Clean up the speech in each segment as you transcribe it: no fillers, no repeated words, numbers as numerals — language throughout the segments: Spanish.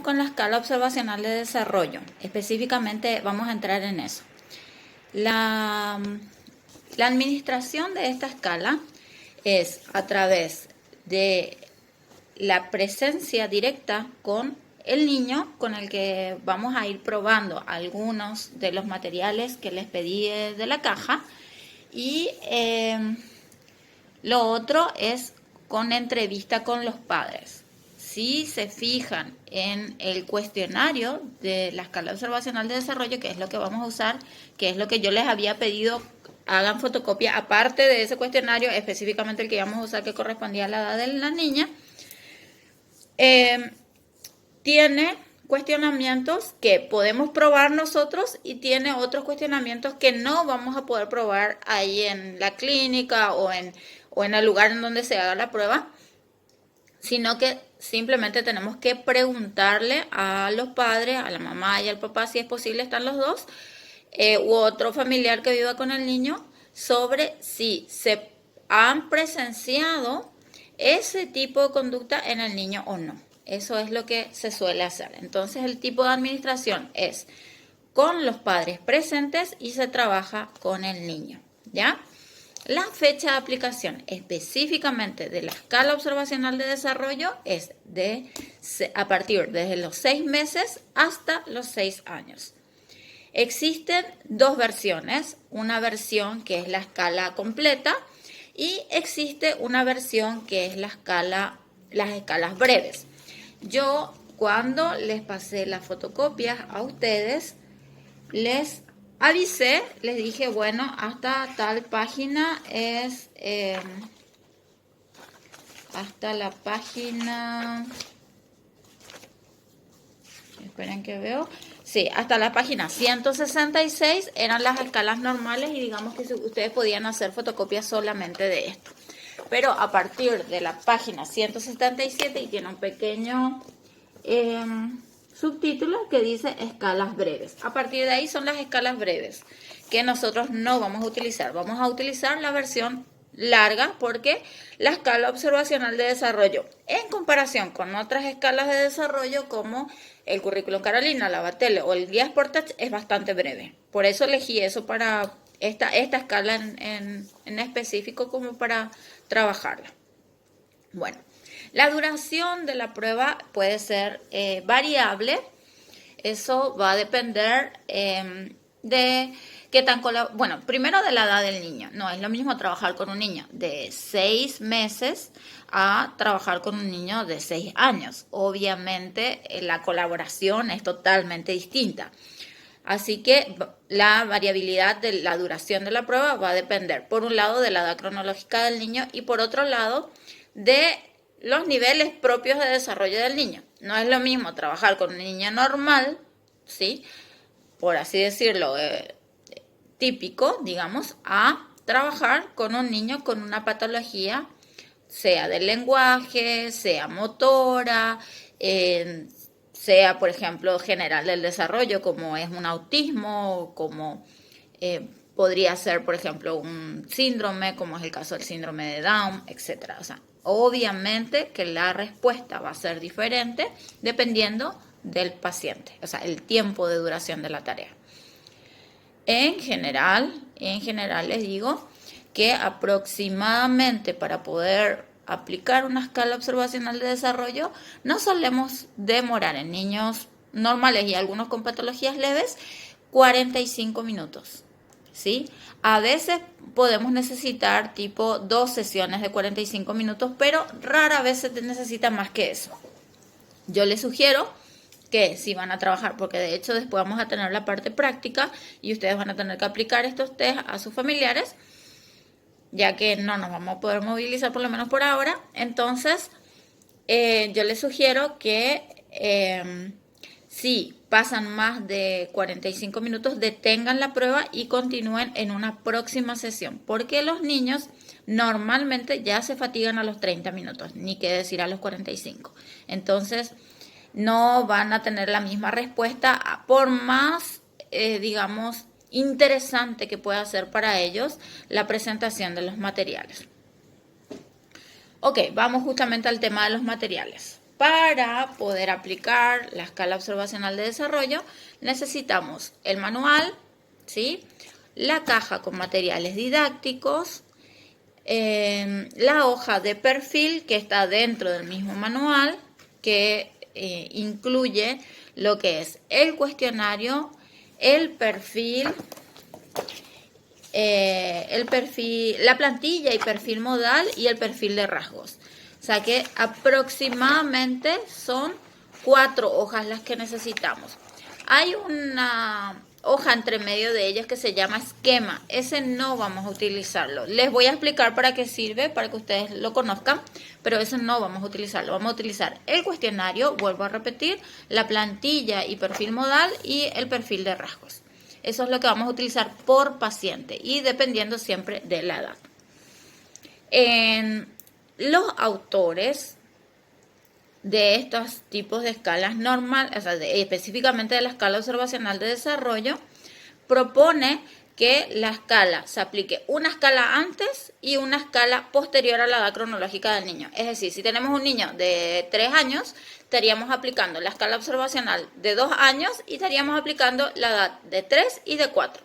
con la escala observacional de desarrollo. Específicamente vamos a entrar en eso. La administración de esta escala es a través de la presencia directa con el niño, con el que vamos a ir probando algunos de los materiales que les pedí de la caja, y lo otro es con entrevista con los padres. Si se fijan en el cuestionario de la escala observacional de desarrollo, que es lo que vamos a usar, que es lo que yo les había pedido hagan fotocopia, aparte de ese cuestionario, específicamente el que íbamos a usar que correspondía a la edad de la niña, tiene cuestionamientos que podemos probar nosotros y tiene otros cuestionamientos que no vamos a poder probar ahí en la clínica o en el lugar en donde se haga la prueba, sino que simplemente tenemos que preguntarle a los padres, a la mamá y al papá, si es posible, están los dos, u otro familiar que viva con el niño, sobre si se han presenciado ese tipo de conducta en el niño o no. Eso es lo que se suele hacer. Entonces, el tipo de administración es con los padres presentes y se trabaja con el niño, ¿ya? La fecha de aplicación específicamente de la escala observacional de desarrollo es a partir de los 6 meses hasta los 6 años. Existen dos versiones, una versión que es la escala completa y existe una versión que es las escalas breves. Yo, cuando les pasé las fotocopias a ustedes, les avisé, les dije, bueno, hasta tal página es, hasta la página, esperen que veo, sí, hasta la página 166 eran las escalas normales y digamos que ustedes podían hacer fotocopias solamente de esto. Pero a partir de la página 177 y tiene un pequeño subtítulo que dice escalas breves. A partir de ahí son las escalas breves que nosotros no vamos a utilizar. Vamos a utilizar la versión larga porque la escala observacional de desarrollo, en comparación con otras escalas de desarrollo como el Currículum Carolina, la Battelle o el Guía Sportage, es bastante breve. Por eso elegí eso para esta escala en específico como para trabajarla. Bueno, la duración de la prueba puede ser variable. Eso va a depender de qué tan bueno, primero de la edad del niño. No es lo mismo trabajar con un niño de 6 meses a trabajar con un niño de 6 años. Obviamente la colaboración es totalmente distinta. Así que la variabilidad de la duración de la prueba va a depender, por un lado, de la edad cronológica del niño y por otro lado, de los niveles propios de desarrollo del niño. No es lo mismo trabajar con una niña normal, ¿sí? Por así decirlo, típico, digamos, a trabajar con un niño con una patología, sea del lenguaje, sea motora, sea, por ejemplo, general del desarrollo, como es un autismo, como podría ser, por ejemplo, un síndrome, como es el caso del síndrome de Down, etc. O sea, obviamente que la respuesta va a ser diferente dependiendo del paciente, o sea, el tiempo de duración de la tarea. En general les digo que aproximadamente para poder aplicar una escala observacional de desarrollo no solemos demorar en niños normales y algunos con patologías leves 45 minutos, ¿sí? A veces podemos necesitar tipo 2 sesiones de 45 minutos, pero rara vez se necesita más que eso. Yo les sugiero que si van a trabajar, porque de hecho después vamos a tener la parte práctica y ustedes van a tener que aplicar estos test a sus familiares, ya que no nos vamos a poder movilizar por lo menos por ahora. Entonces, yo les sugiero que si pasan más de 45 minutos, detengan la prueba y continúen en una próxima sesión, porque los niños normalmente ya se fatigan a los 30 minutos, ni qué decir a los 45. Entonces, no van a tener la misma respuesta, por más, digamos, interesante que pueda ser para ellos la presentación de los materiales. Ok, vamos justamente al tema de los materiales. para poder aplicar la escala observacional de desarrollo necesitamos el manual, ¿sí? La caja con materiales didácticos, la hoja de perfil que está dentro del mismo manual, que incluye lo que es el cuestionario, el perfil, la plantilla y perfil modal y el perfil de rasgos. O sea que aproximadamente son 4 hojas las que necesitamos. Hay una hoja entre medio de ellas que se llama esquema. Ese no vamos a utilizarlo. Les voy a explicar para qué sirve, para que ustedes lo conozcan, pero ese no vamos a utilizarlo. Vamos a utilizar el cuestionario, vuelvo a repetir, la plantilla y perfil modal y el perfil de rasgos. Eso es lo que vamos a utilizar por paciente y dependiendo siempre de la edad. Los autores de estos tipos de escalas normales, o sea, específicamente de la escala observacional de desarrollo, propone que la escala se aplique una escala antes y una escala posterior a la edad cronológica del niño. Es decir, si tenemos un niño de 3 años, estaríamos aplicando la escala observacional de 2 años y estaríamos aplicando la edad de 3 y de 4.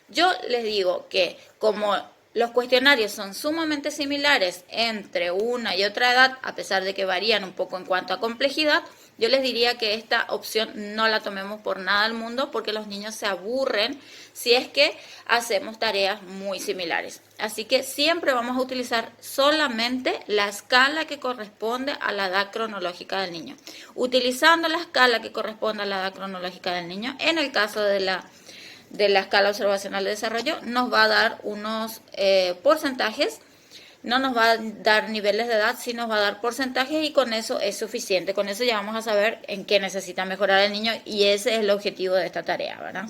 Yo les digo que como los cuestionarios son sumamente similares entre una y otra edad, a pesar de que varían un poco en cuanto a complejidad, yo les diría que esta opción no la tomemos por nada del mundo porque los niños se aburren si es que hacemos tareas muy similares. Así que siempre vamos a utilizar solamente la escala que corresponde a la edad cronológica del niño. Utilizando la escala que corresponde a la edad cronológica del niño, en el caso de la escala observacional de desarrollo, nos va a dar unos porcentajes. No nos va a dar niveles de edad, sí nos va a dar porcentajes y con eso es suficiente. Con eso ya vamos a saber en qué necesita mejorar el niño y ese es el objetivo de esta tarea, ¿verdad?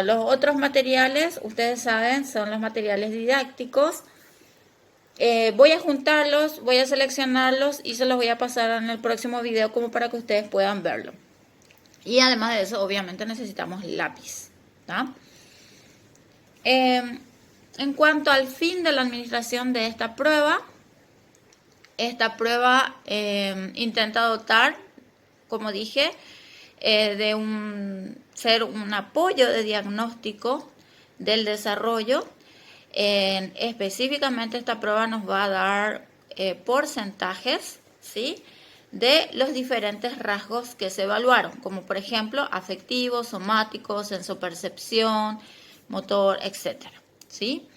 Los otros materiales, ustedes saben, son los materiales didácticos. Voy a juntarlos, voy a seleccionarlos y se los voy a pasar en el próximo video como para que ustedes puedan verlo. Y además de eso, obviamente necesitamos lápiz, ¿tá? En cuanto al fin de la administración de esta prueba intenta dotar, como dije, de ser un apoyo de diagnóstico del desarrollo. Específicamente esta prueba nos va a dar porcentajes, ¿sí?, de los diferentes rasgos que se evaluaron, como por ejemplo afectivo, somático, sensopercepción, motor, etcétera, ¿sí?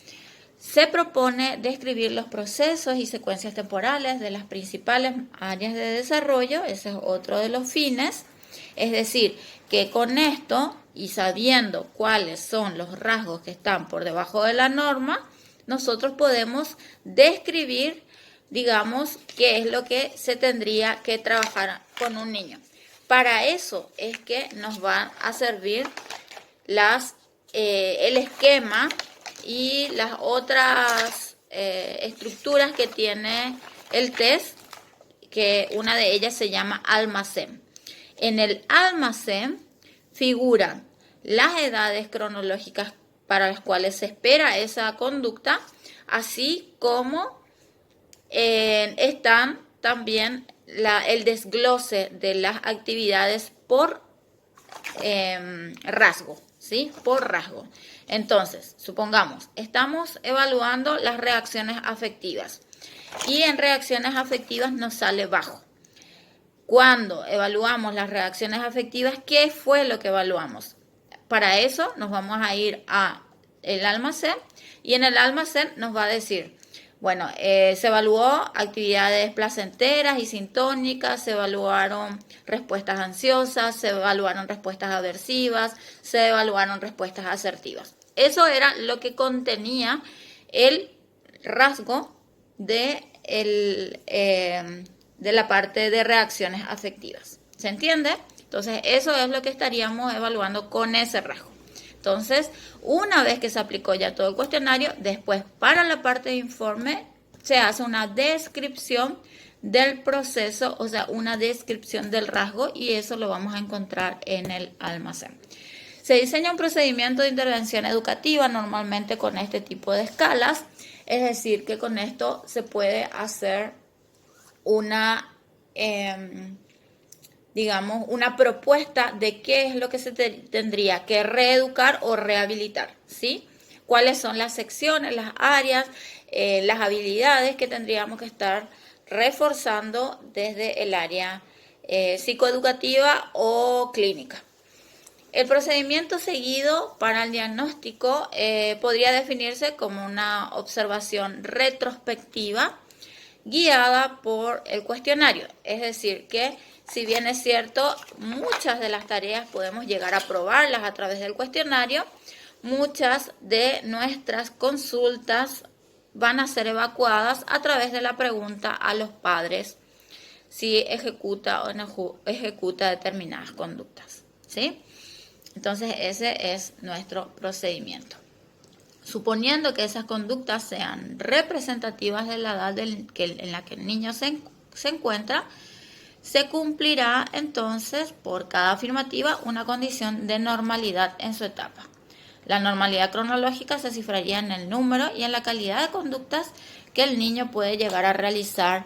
Se propone describir los procesos y secuencias temporales de las principales áreas de desarrollo, ese es otro de los fines, es decir, que con esto y sabiendo cuáles son los rasgos que están por debajo de la norma, nosotros podemos describir, digamos, qué es lo que se tendría que trabajar con un niño. Para eso es que nos van a servir el esquema y las otras estructuras que tiene el test, que una de ellas se llama almacén. En el almacén figuran las edades cronológicas para las cuales se espera esa conducta, así como están también el desglose de las actividades por rasgo, ¿sí? Por rasgo. Entonces, supongamos, estamos evaluando las reacciones afectivas y en reacciones afectivas nos sale bajo. Cuando evaluamos las reacciones afectivas, ¿qué fue lo que evaluamos? Para eso nos vamos a ir a el almacén y en el almacén nos va a decir, bueno, se evaluó actividades placenteras y sintónicas, se evaluaron respuestas ansiosas, se evaluaron respuestas aversivas, se evaluaron respuestas asertivas. Eso era lo que contenía el rasgo de la parte de reacciones afectivas. ¿Se entiende? Entonces, eso es lo que estaríamos evaluando con ese rasgo. Entonces, una vez que se aplicó ya todo el cuestionario, después para la parte de informe se hace una descripción del proceso, o sea, una descripción del rasgo y eso lo vamos a encontrar en el almacén. Se diseña un procedimiento de intervención educativa normalmente con este tipo de escalas, es decir, que con esto se puede hacer una, digamos, una propuesta de qué es lo que se tendría que reeducar o rehabilitar, ¿sí? Cuáles son las secciones, las áreas, las habilidades que tendríamos que estar reforzando desde el área psicoeducativa o clínica. El procedimiento seguido para el diagnóstico podría definirse como una observación retrospectiva guiada por el cuestionario. Es decir, que si bien es cierto, muchas de las tareas podemos llegar a probarlas a través del cuestionario, muchas de nuestras consultas van a ser evacuadas a través de la pregunta a los padres si ejecuta o no ejecuta determinadas conductas, ¿sí? Entonces ese es nuestro procedimiento. Suponiendo que esas conductas sean representativas de la edad en la que el niño se encuentra, se cumplirá entonces por cada afirmativa una condición de normalidad en su etapa. La normalidad cronológica se cifraría en el número y en la calidad de conductas que el niño puede llegar a realizar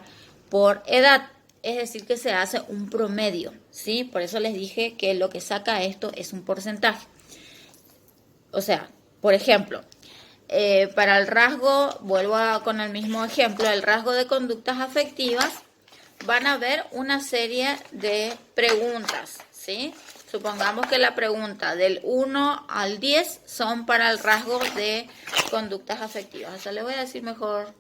por edad. Es decir, que se hace un promedio, ¿sí? Por eso les dije que lo que saca esto es un porcentaje. O sea, por ejemplo, para el rasgo, con el mismo ejemplo, el rasgo de conductas afectivas, van a haber una serie de preguntas, ¿sí? Supongamos que la pregunta del 1 al 10 son para el rasgo de conductas afectivas. O sea, le voy a decir mejor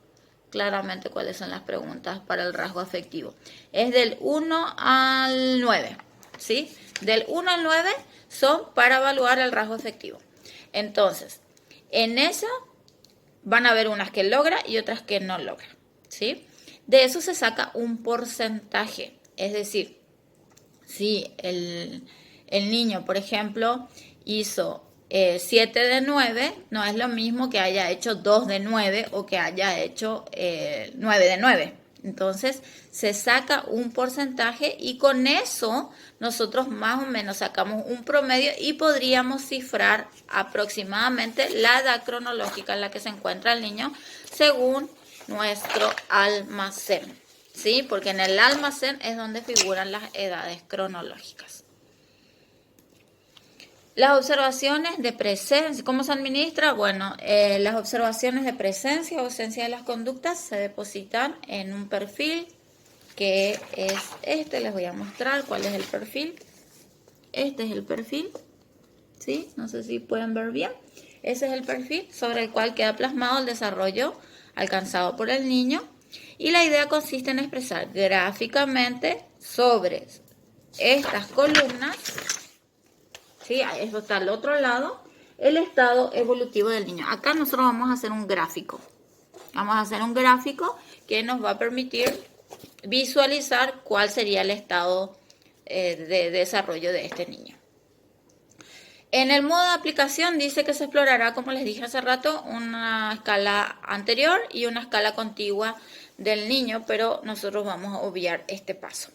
claramente cuáles son las preguntas para el rasgo afectivo. Es del 1 al 9, ¿sí? Del 1 al 9 son para evaluar el rasgo afectivo. Entonces, en esa van a haber unas que logra y otras que no logra, ¿sí? De eso se saca un porcentaje. Es decir, si el niño, por ejemplo, hizo 7 de 9, no es lo mismo que haya hecho 2 de 9 o que haya hecho 9 de 9. Entonces se saca un porcentaje y con eso nosotros más o menos sacamos un promedio y podríamos cifrar aproximadamente la edad cronológica en la que se encuentra el niño según nuestro almacén, ¿sí? Porque en el almacén es donde figuran las edades cronológicas. Las observaciones de presencia, ¿cómo se administra? Bueno, las observaciones de presencia o ausencia de las conductas se depositan en un perfil que es este. Les voy a mostrar cuál es el perfil. Este es el perfil, ¿sí? No sé si pueden ver bien. Ese es el perfil sobre el cual queda plasmado el desarrollo alcanzado por el niño. Y la idea consiste en expresar gráficamente sobre estas columnas, ¿sí? Esto está al otro lado, el estado evolutivo del niño. Acá nosotros vamos a hacer un gráfico. Vamos a hacer un gráfico que nos va a permitir visualizar cuál sería el estado de desarrollo de este niño. En el modo de aplicación dice que se explorará, como les dije hace rato, una escala anterior y una escala contigua del niño, pero nosotros vamos a obviar este paso.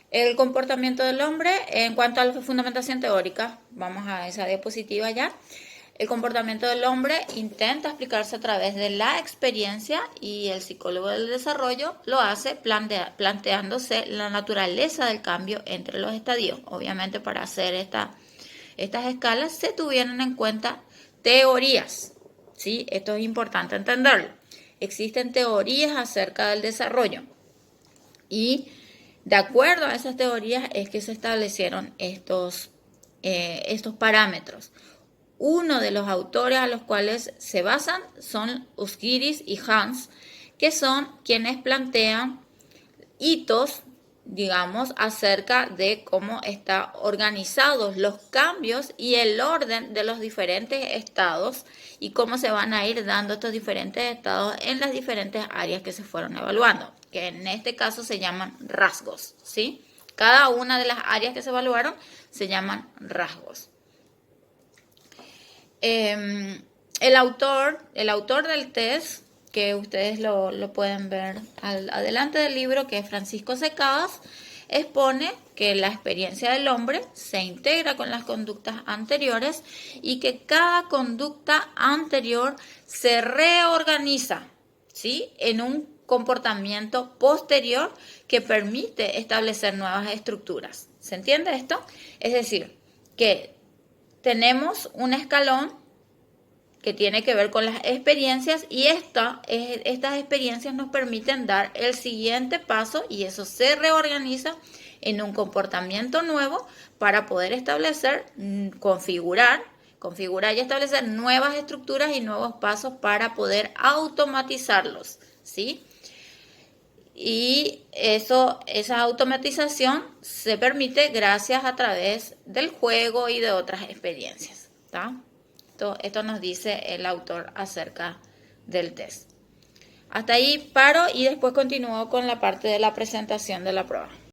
El comportamiento del hombre, en cuanto a la fundamentación teórica, vamos a esa diapositiva ya. El comportamiento del hombre intenta explicarse a través de la experiencia y el psicólogo del desarrollo lo hace planteándose la naturaleza del cambio entre los estadios. Obviamente, para hacer estas escalas se tuvieron en cuenta teorías, ¿sí? Esto es importante entenderlo. Existen teorías acerca del desarrollo y de acuerdo a esas teorías es que se establecieron estos parámetros. Uno de los autores a los cuales se basan son Usgiris y Hans, que son quienes plantean hitos, digamos, acerca de cómo están organizados los cambios y el orden de los diferentes estados y cómo se van a ir dando estos diferentes estados en las diferentes áreas que se fueron evaluando, que en este caso se llaman rasgos, ¿sí? Cada una de las áreas que se evaluaron se llaman rasgos. El autor del test, que ustedes lo pueden ver adelante del libro, que es Francisco Secadas, expone que la experiencia del hombre se integra con las conductas anteriores y que cada conducta anterior se reorganiza, ¿sí? En un comportamiento posterior que permite establecer nuevas estructuras. ¿Se entiende esto? Es decir, que tenemos un escalón que tiene que ver con las experiencias y estas experiencias nos permiten dar el siguiente paso y eso se reorganiza en un comportamiento nuevo para poder establecer, configurar y establecer nuevas estructuras y nuevos pasos para poder automatizarlos, ¿sí? Y esa automatización se permite gracias a través del juego y de otras experiencias, ¿tá? Esto nos dice el autor acerca del test. Hasta ahí paro y después continúo con la parte de la presentación de la prueba.